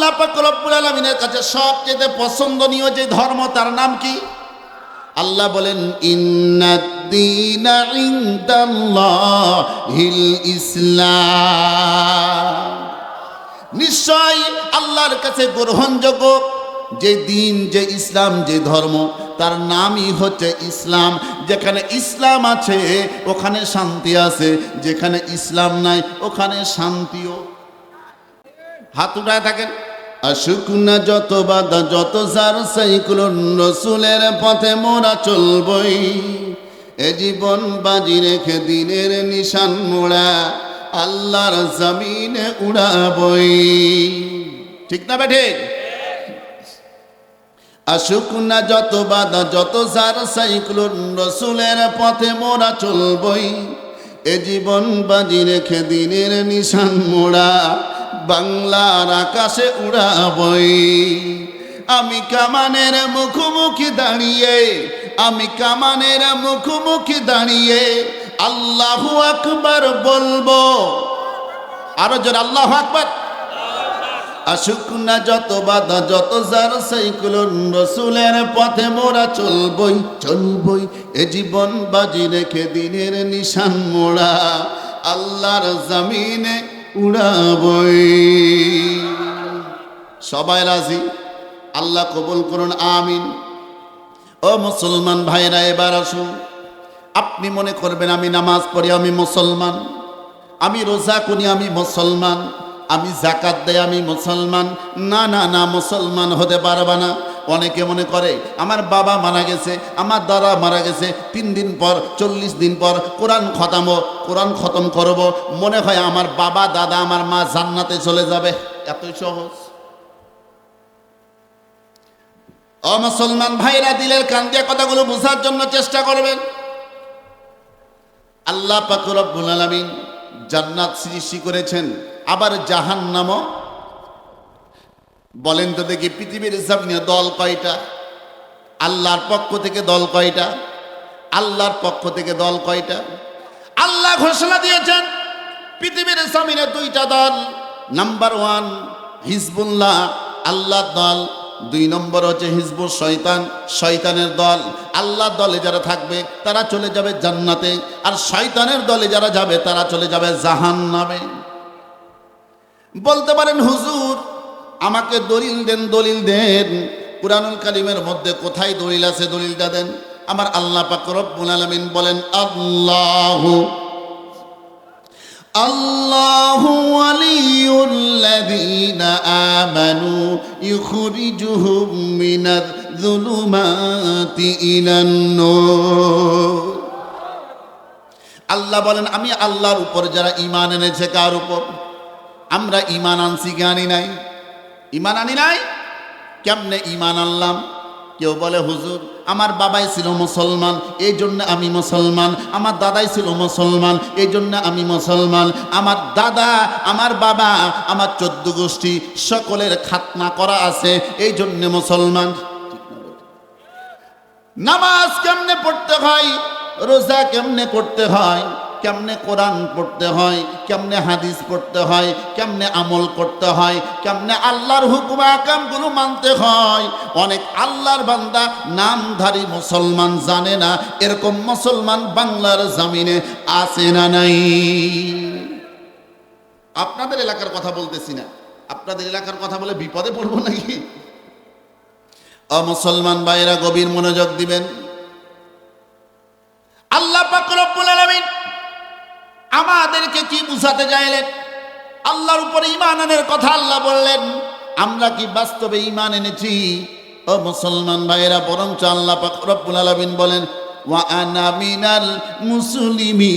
আল্লাহ পাক রব্বুল আলামিনের কাছে সবচেয়ে পছন্দনীয় যে ধর্ম তার নাম কি? আল্লাহ বলেন ইন্নাদ-দীনা ইনদাল্লাহিল ইসলাম, নিশ্চয় আল্লাহর কাছে গ্রহণযোগ্য যে দিন, যে ইসলাম, যে ধর্ম তার নামই হচ্ছে ইসলাম। যেখানে ইসলাম আছে ওখানে শান্তি আছে, যেখানে ইসলাম নাই ওখানে শান্তিও। হাত উঠায় থাকেন। আসুক না যত বাধা, যত জার সাইক্লোন, রসুলের পথে মোরা চলবই, এ জীবন বাজি রেখে দিনের নিশান মোড়া আল্লাহর জমিনে উড়াবই। ঠিক না বেঠে? আসুক না যত বাধা, যত জার সাইক্লোন, রসুলের পথে মোরা চলবই, এ জীবন বাজি রেখে দিনের নিশান মোড়া বাংলার আকাশে উড়াবই। আমি কামানের মুখোমুখি দাঁড়িয়ে, আমি কামানের মুখোমুখি দাঁড়িয়ে আল্লাহু আকবার বলবো। আরো জোরে আল্লাহু আকবার। আসুক না যত বাধা, যত জার সাইক্লোন, রসুলের পথে মোরা চলবই, চলবই, এ জীবন বাজি রেখে দিনের নিশান মোড়া আল্লাহর জমিনে উড়াবই। সবাই রাজি? আল্লাহ কবুল করুন, আমিন। ও মুসলমান ভাইরা, এবার আসুন। আপনি মনে করবেন আমি নামাজ পড়ি আমি মুসলমান, আমি রোজা করি আমি মুসলমান, আমি যাকাত দেই আমি মুসলমান। না না না, মুসলমান হতে পারবা না। অনেকে মনে করে আমার বাবা মারা গেছে, আমার দাদা মারা গেছে, 3 দিন পর 40 দিন পর কোরআন খতম করব, মনে হয় আমার বাবা দাদা আমার মা জান্নাতে চলে যাবে। এতই সহজ? ও মুসলমান ভাইরা, দিলের কান দিয়ে কথাগুলো বোঝার জন্য চেষ্টা করবেন। আল্লাহ পাক রব্বুল আলামিন জান্নাত সৃষ্টি করেছেন, আবার জাহান্নামও। বলেন তো দেখি, পৃথিবীর জমিনে দল কয়টা? আল্লাহর পক্ষ থেকে দল কয়টা? আল্লাহর পক্ষ থেকে দল কয়টা? আল্লাহ ঘোষণা দিয়েছেন পৃথিবীর জমিনে 2টা দল। নাম্বার 1 হিজবুল্লাহ, আল্লাহর দল। 2 নম্বর হচ্ছে হিজবুল শয়তান, শয়তানের দল। আল্লাহর দলে যারা থাকবে তারা চলে যাবে জান্নাতে, আর শয়তানের দলে যারা যাবে তারা চলে যাবে জাহান্নামে। বলতে পারেন হুজুর আমাকে দলিল দেন, দলিল দেন। কুরআনুল কারীমের মধ্যে কোথায় দলিল আছে দলিলটা দেন। আমার আল্লাহ পাক রব্বুল আলামিন বলেন আল্লাহু ওয়ালিয়ুল্লাযীনা আমানু ইখরিজুহুম মিনায-যুলুমাতি ইলান-নূর। আল্লাহ বলেন আমি আল্লাহর উপর যারা ঈমান এনেছে। কার উপর? আমরা ঈমান আনছি কি আনি নাই? ঈমান আনি নাই। কেমনে ঈমান আনলাম? কেউ বলে হুজুর আমার বাবাই ছিল মুসলমান এই জন্য আমি মুসলমান, আমার দাদাই ছিল মুসলমান এই জন্য আমি মুসলমান, আমার দাদা, আমার বাবা, আমার 14 গোষ্ঠী সকলের খাতনা করা আছে এই জন্য মুসলমান। নামাজ কেমনে পড়তে হয়, রোজা কেমনে করতে হয়, কেমনে কোরআন পড়তে হয়, কেমনে হাদিস পড়তে হয়, কেমনে আমল করতে হয়, কেমনে আল্লাহর হুকুম আহকামগুলো মানতে হয়, অনেক আল্লাহর বান্দা নামধারী মুসলমান জানে না। এরকম মুসলমান বাংলার জমিনে আছে না নাই? আপনাদের এলাকার কথা বলতেছি না, আপনাদের এলাকার কথা বলে বিপদে পড়বো নাকি? মুসলমান ভাইরা গভীর মনোযোগ দিবেন। আল্লাহ পাক রব্বুল আলামিন আমাদেরকে কি বুঝাতে চাইলেন? আল্লাহর উপরে ঈমান আনার কথা আল্লাহ বললেন। আমরা কি বাস্তবে ঈমান এনেছি? ও মুসলমান ভাইরা, বরঞ্চ আল্লাহ পাক রব্বুল আলামিন বলেন ওয়া আনা মিনাল মুসলিমিন।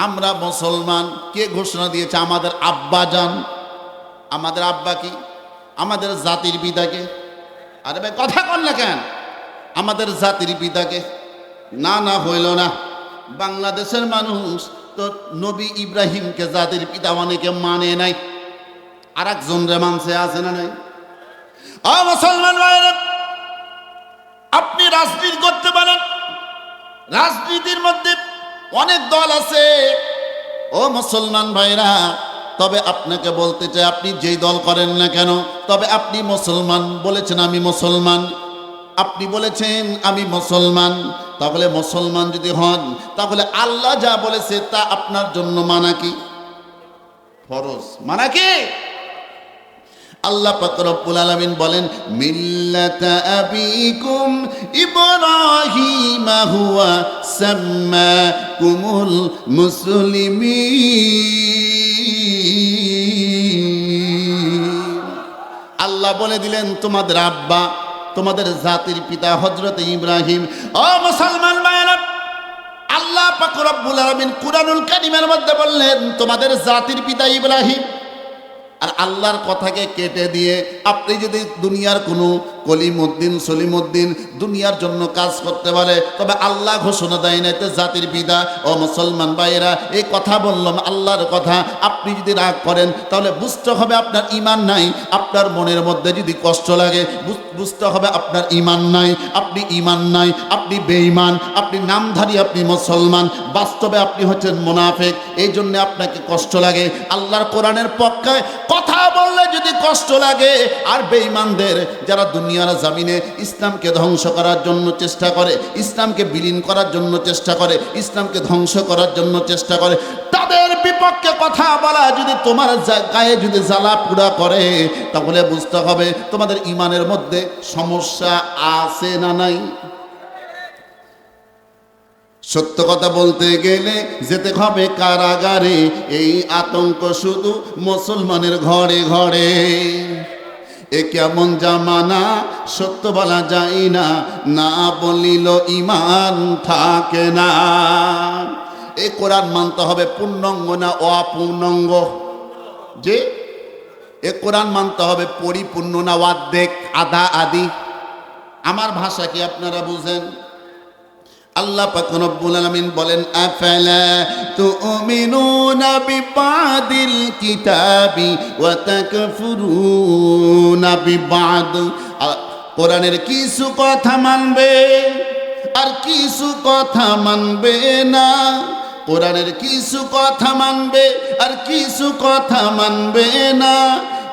আমরা মুসলমান। কে ঘোষণা দিয়েছে? আমাদের আব্বা জান। আমাদের আব্বা কি? আমাদের জাতির পিতাকে। আরে ভাই কথা কন না কেন? আমাদের জাতির পিতাকে। না না, হইল না। বাংলাদেশের মানুষ তো নবী ইব্রাহিমকে জাতির পিতা অনেকে মানে নাই, আর একজন রে মানছে, আছে না নাই? মুসলমান ভাইরা, আপনি রাজনীতি করতে পারেন, রাজনীতির মধ্যে অনেক দল আছে। ও মুসলমান ভাইরা, তবে আপনাকে বলতে চাই, আপনি যেই দল করেন না কেন, তবে আপনি মুসলমান বলেছেন, আমি মুসলমান, আপনি বলেছেন আমি মুসলমান, তাহলে মুসলমান যদি হন, তাহলে আল্লাহ যা বলেছে তা আপনার জন্য মানা কি ফরজ, মানা কি? আল্লাহ পাক রব্বুল আলামিন বলেন, মিল্লাতা আবিকুম ইব্রাহিম হুয়া সাম্মাকুমুল মুসলিমিন। আল্লাহ বলে দিলেন তোমাদের আব্বা, তোমাদের জাতির পিতা হযরত ইব্রাহিম। ও মুসলমান ভাইরা, আল্লাহ পাক রব্বুল আলামিন কুরআনুল কারীমের মধ্যে বললেন তোমাদের জাতির পিতা ইব্রাহিম। আর আল্লাহর কথাকে কেটে দিয়ে আপনি যদি দুনিয়ার কোনো কলিমুদ্দিন সলিমুদ্দিন দুনিয়ার জন্য কাজ করতে পারে, তবে আল্লাহ ঘোষণা দেয় না এতে জাতির পিতা। ও মুসলমান ভাইয়েরা, এই কথা বললাম আল্লাহর কথা, আপনি যদি রাগ করেন তাহলে বুঝতে হবে আপনার ঈমান নাই। আপনার মনের মধ্যে যদি কষ্ট লাগে বুঝতে হবে আপনার ঈমান নাই, আপনি ঈমান নাই, আপনি বেঈমান, আপনি নামধারী, আপনি মুসলমান, বাস্তবে আপনি হচ্ছেন মুনাফিক। এই জন্য আপনাকে কষ্ট লাগে। আল্লাহর কোরআনের পক্ষে কথা বললে যদি কষ্ট লাগে, আর বেঈমানদের যারা দুনিয়ার জমিনে ইসলামকে ধ্বংস করার জন্য চেষ্টা করে, ইসলামকে বিলীন করার জন্য চেষ্টা করে, ইসলামকে ধ্বংস করার জন্য চেষ্টা করে, তাদের বিপক্ষে কথা বলা যদি তোমার গায়ে যদি জ্বালা পোড়া করে, তাহলে বুঝতে হবে তোমাদের ঈমানের মধ্যে সমস্যা আছে না নাই। সত্য কথা বলতে গেলে যেতে হবে কারাগারে, এই আতঙ্ক শুধু মুসলমানের ঘরে ঘরে। এ কেমন জামানা, সত্য বলা যায় না, না বলিল ঈমান থাকে না। এই কোরআন মানতে হবে পূর্ণাঙ্গ না অপূর্ণাঙ্গ, যে এ কোরআন মানতে হবে পরিপূর্ণ না অর্ধেক, আধা আদি। আমার ভাষা কি আপনারা বুঝেন? আল্লাহ পাক রব্বুল আলামিন বলেন, আফালা তুমিনুনা বিবাদিল কিতাবি ওয়া তাকফুরুনা বিবাদ। কোরআনের কিছু কথা মানবে আর কিছু কথা মানবে না, কোরআনের কিছু কথা মানবে আর কিছু কথা মানবে না।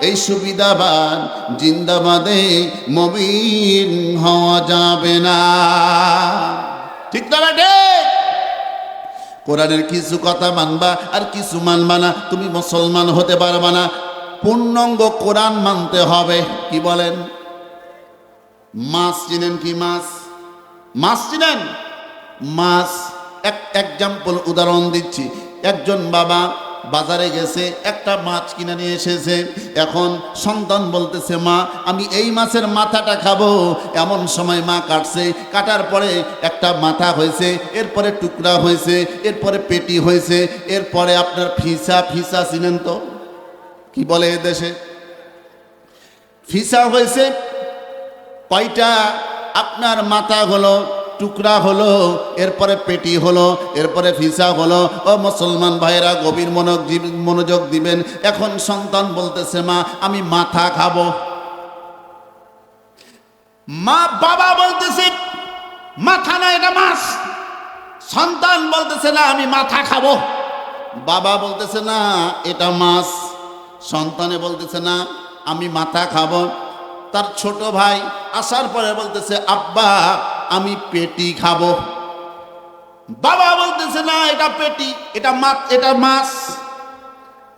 এই সুবিধাবান জিন্দাবাদে মুমিন হওয়া যাবে না। ঠিক না বেটে? কোরআনের কিছু কথা মানবা আর কিছু মানবা না, তুমি মুসলমান হতে পারবা না। পূর্ণাঙ্গ কোরআন মানতে হবে। কি বলেন? মাছ চিনেন কি? মাছ, মাছ চিনেন? মাছ এক্সাম্পল উদাহরণ দিচ্ছি। একজন বাবা বাজারে গেছে, একটা মাছ কিনে নিয়ে এসেছে। এখন সন্তান বলতেছে, মা আমি এই মাছের মাথাটা খাবো। এমন সময় মা কাটছে, কাটার পরে একটা মাথা হয়েছে, এরপরে টুকরা হয়েছে, এরপরে পেটি হয়েছে, এরপরে আপনার ফিসা, ফিসা চিনেন তো? কি বলে এ দেশে? ফিসা হয়েছে। কয়টা আপনার মাথা হলো, টুকরা হলো, এরপরে পেটি হলো, এরপরে ফিসা হলো। ও মুসলমান ভাইরা, গভীর মনোযোগ দিবেন। এখন সন্তান বলতেছে, মা আমি মাথা খাবো। বাবা বলতেছে মাথা না, এটা মাছ। সন্তান বলতেছে না আমি মাথা খাবো। বাবা বলতেছে না এটা মাছ। সন্তানে বলতেছে না আমি মাথা খাবো। তার ছোট ভাই আসার পরে বলতেছে, আব্বা আমি পেটি খাবো। বাবা বলতেছে না এটা পেটি, এটা মাছ, এটা মাছ।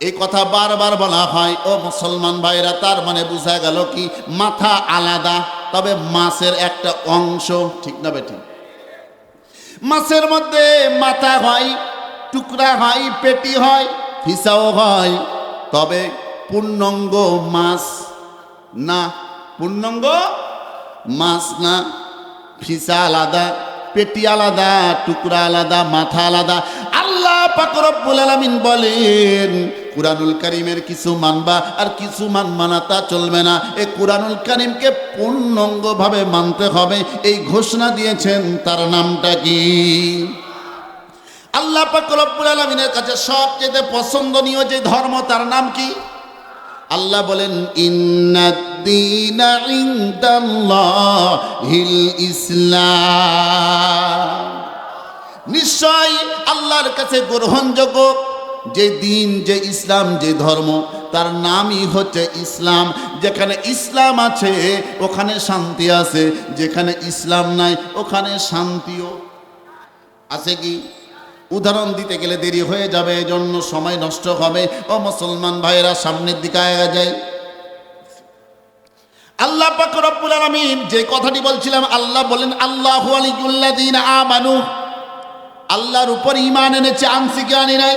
এই কথা বারবার বলা হয়। ও মুসলমান ভাইরা, তার মানে বোঝা গেল কি মাথা আলাদা, তবে মাছের একটা অংশ। ঠিক না বেটি? মাছের মধ্যে মাথা হয়, টুকরা হয়, পেটি হয়, ফিসাও হয়, তবে পূর্ণাঙ্গ মাছ না। পূর্ণাঙ্গ মাছ না। ফিসা আলাদা, পেটি আলাদা, টুকরা আলাদা, মাথা আলাদা। আল্লাহ পাক রব্বুল আলামিন বলেন, কুরআনুল কারীমের কিছু মানবা আর কিছু মানবা না, তা চলবে না। এই কুরআনুল কারীমকে পূর্ণাঙ্গভাবে মানতে হবে। এই ঘোষণা দিয়েছেন, তার নামটা কি? আল্লাহ পাক রব্বুল আলামিনের কাছে সবচেয়ে পছন্দনীয় যে ধর্ম, তার নাম কি? আল্লাহ বলেন, ইন্নাদ-দীনা ইনদাল্লাহিল ইসলাম। নিশ্চয় আল্লাহর কাছে গ্রহণযোগ্য যে দিন, যে ইসলাম, যে ধর্ম, তার নামই হচ্ছে ইসলাম। যেখানে ইসলাম আছে ওখানে শান্তি আছে, যেখানে ইসলাম নাই ওখানে শান্তিও আছে। কি উদাহরণ দিতে গেলে দেরি হয়ে যাবে, এজন্য সময় নষ্ট হবে। ও মুসলমান ভাইরা, সামনের দিকে আগে যায়। আল্লাহ পাক রব্বুল আলামিন যে কথাটি বলছিলাম, আল্লাহ বলেন আল্লাহু ওয়ালিয়ুল্লাযীনা আমানু, আল্লাহর উপর ঈমান এনেছে, আনছি কি আনি নাই?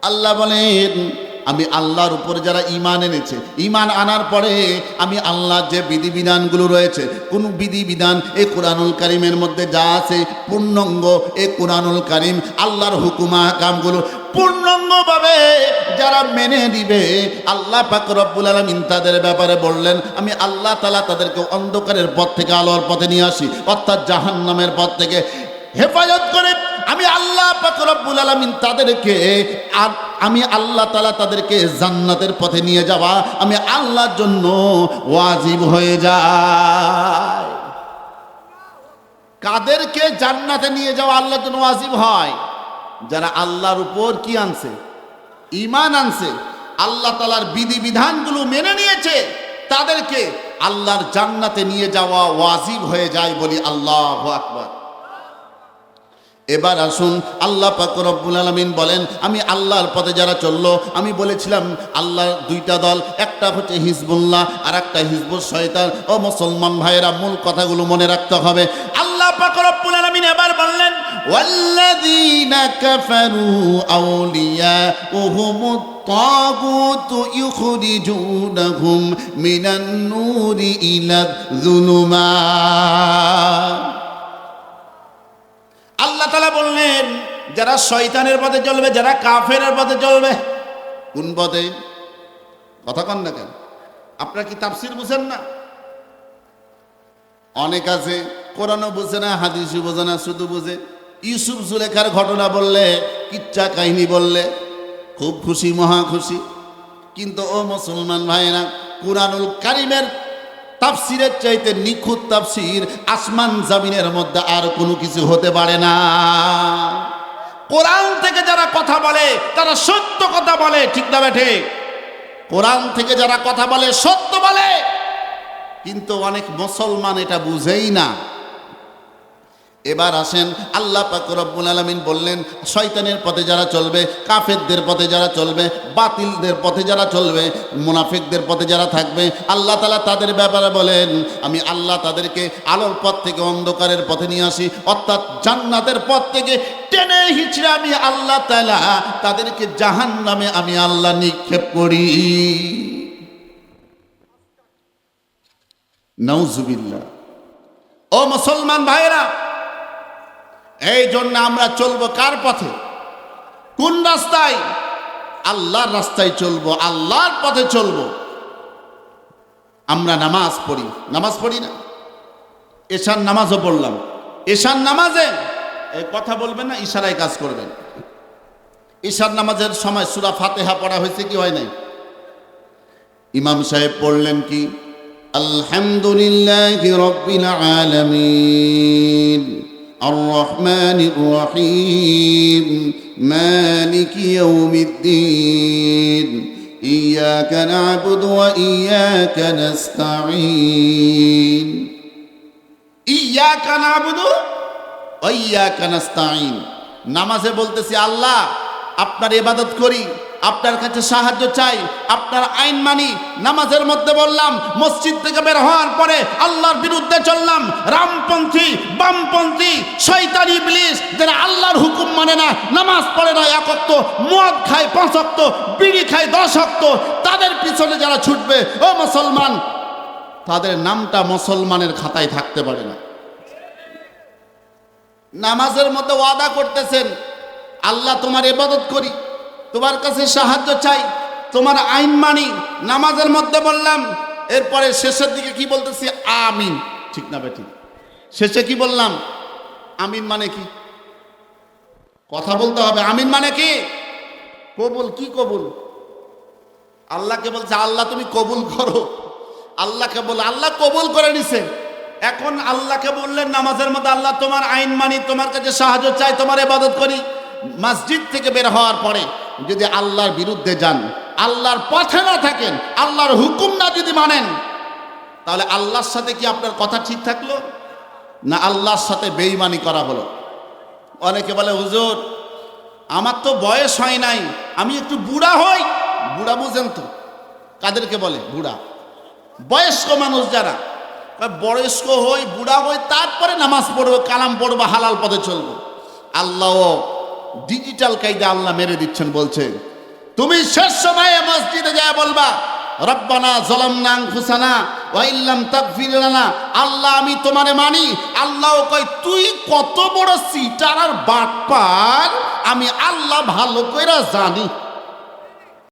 আল্লাহ বলেন আমি আল্লাহর উপর যারা ঈমান এনেছে, ঈমান আনার পরে আমি আল্লাহ যে বিধিবিধানগুলো রয়েছে, কোন বিধিবিধান এই কোরআনুল কারীমের মধ্যে যা আছে পূর্ণাঙ্গ, এই কোরআনুল কারীম আল্লাহর হুকুম আহকামগুলো পূর্ণাঙ্গভাবে যারা মেনে নিবে, আল্লাহ পাক রব্বুল আলামিন তাদের ব্যাপারে বললেন আমি আল্লাহ তাআলা তাদেরকে অন্ধকারের পথ থেকে আলোর পথে নিয়ে আসি, অর্থাৎ জাহান্নামের পথ থেকে হেফাজত করে আমি আল্লাহ পাক রব্বুল আলামিন তাদেরকে, আর আমি আল্লাহ তাআলা তাদেরকে জান্নাতের পথে নিয়ে যাওয়া আমি আল্লাহর জন্য ওয়াজিব হয়ে যায়। কাদেরকে জান্নাতে নিয়ে যাওয়া আল্লাহর জন্য ওয়াজিব হয়? যারা আল্লাহর উপর কি আনছে? ঈমান আনছে, আল্লাহ তাআলার বিধিবিধানগুলো মেনে নিয়েছে, তাদেরকে আল্লাহর জান্নাতে নিয়ে যাওয়া ওয়াজিব হয়ে যায়। বলি আল্লাহু আকবার। এবার আসুন, আল্লাহ পাক রব্বুল আলামিন বলেন আমি আল্লাহর পথে যারা চললো, আমি বলেছিলাম আল্লাহর দুইটা দল, একটা হচ্ছে হিজবুল্লাহ আর একটা হিজবুশ শয়তান। ও মুসলমান ভাইয়েরা, মূল কথাগুলো মনে রাখতে হবে। আল্লাহ পাক রব্বুল আলামিন এবার বললেন ওয়াল্লাযীনা কাফারু আউলিয়াউহুমুত তাগুত ইউখরিজুনাহুম মিনান নূরি ইলায যুলুমাত। আল্লাহ তাআলা বললেন যারা শয়তানের পথে চলবে, যারা কাফেরের পথে চলবে। কোন পথে? কথা কন না কেন? আপনারা কি তাফসীর বুঝেন না? অনেক আছে কোরআনও বুঝে না, হাদিসও বোঝে না, শুধু বুঝে ইউসুফ জুলেখার ঘটনা বললে, কিচ্ছা কাহিনী বললে খুব খুশি, মহা খুশি। কিন্তু ও মুসলমান ভাইরা, কুরআনুল কারীমের তাফসিরের চাইতে নিখুঁত তাফসির আসমান জমিনের মধ্যে আর কোনো কিছু হতে পারে না। কোরআন থেকে যারা কথা বলে তারা সত্য কথা বলে, ঠিক না বেঠে? কোরআন থেকে যারা কথা বলে সত্য বলে, কিন্তু অনেক মুসলমান এটা বুঝেই না। এবার আসেন, আল্লাহ পাক রব্বুল আলামিন বললেন শয়তানের পথে যারা চলবে, কাফেরদের পথে যারা চলবে, বাতিলদের পথে যারা চলবে, মুনাফিকদের পথে যারা থাকবে, আল্লাহ তাআলা তাদের ব্যাপারে বলেন আমি আল্লাহ তাদেরকে আলোর পথ থেকে অন্ধকারের পথে নিয়ে আসি, অর্থাৎ জান্নাতের পথ থেকে টেনে হিচড়ে আমি আল্লাহ তাআলা তাদেরকে জাহান্নামে আমি আল্লাহ নিক্ষেপ করি। নাউজুবিল্লাহ। ও মুসলমান ভাইরা, এই জন্য আমরা চলবো কার পথে? কোন রাস্তায়? আল্লাহর রাস্তায় চলবো, আল্লাহর পথে চলবো। আমরা নামাজ পড়ি, নামাজ পড়ি না? এশার নামাজও পড়লাম। এশার নামাজে এই কথা বলবেন না, ইশারায় কাজ করবেন। এশার নামাজের সময় সূরা ফাতিহা পড়া হয়েছে কি হয় নাই? ইমাম সাহেব পড়লেন কি আলহামদুলিল্লাহি রাব্বিল আলামিন الرحمن الرحيم مالك يوم الدين إياك نعبد وإياك نستعين إياك نعبد وإياك نستعين। নামাজে বলতেছি আল্লাহ আপনার ইবাদত করি, আপনার কাছে সাহায্য চাই, আপনার আইন মানি। নামাজের মধ্যে বললাম, মসজিদ থেকে বের হওয়ার পরে আল্লাহর বিরুদ্ধে চললাম, রামপন্থী, বামপন্থী, শয়তান ইবলিস যারা আল্লাহর হুকুম মানে না, নামাজ পড়ে না 1 ওয়াক্ত, মদ খায় 5 ওয়াক্ত, বিড়ি খায় 10 ওয়াক্ত, তাদের পিছনে যারা ছুটবে, ও মুসলমান, তাদের নামটা মুসলমানের খাতায় থাকতে পারে না। নামাজের মধ্যে ওয়াদা করতেছেন আল্লাহ তোমার ইবাদত করি, তোমার কাছে সাহায্য চাই, তোমার আইন মানি। নামাজের মধ্যে বললাম, এরপরে শেষের দিকে কি বলতেছি? আমিন। ঠিক না বেটি? শেষে কি বললাম? আমিন মানে কি? কথা বলতে হবে। আমিন মানে কি? কবুল। কি কবুল? আল্লাহকে বলছে আল্লাহ তুমি কবুল করো। আল্লাহকে বলে আল্লাহ কবুল করে নিছে। এখন আল্লাহকে বললেন নামাজের মধ্যে আল্লাহ তোমার আইন মানি, তোমার কাছে সাহায্য চাই, তোমার ইবাদত করি। মসজিদ থেকে বের হওয়ার পরে যদি আল্লাহর বিরুদ্ধে যান, আল্লাহর পথে না থাকেন, আল্লাহর হুকুম না যদি মানেন, তাহলে আল্লাহর সাথে কি আপনার কথা ঠিক থাকলো, না আল্লাহর সাথে বেঈমানি করা হলো? অনেকে বলে হুজুর আমার তো বয়স হয় নাই, আমি একটু বুড়া হই। বুড়া বুঝেন তো কাদেরকে বলে? বুড়া বয়স্ক মানুষ যারা, বয়স্ক হই, বুড়া হই, তারপরে নামাজ পড়বো, কালাম পড়বো, হালাল পথে চলবো। আল্লাহ ডিজিটাল কায়দা আল্লাহ মেরে দিচ্ছেন, বলছে তুমি শেষ সময়ে মসজিদে যায় বলবা রব্বানা যালামনা আনফুসানা ওয়া ইল্লাম তাগফির লানা, আল্লাহ আমি তোমারে মানি। আল্লাহ কয় তুই কত বড় সিটার আর বাটপার আমি আল্লাহ ভালো কইরা জানি।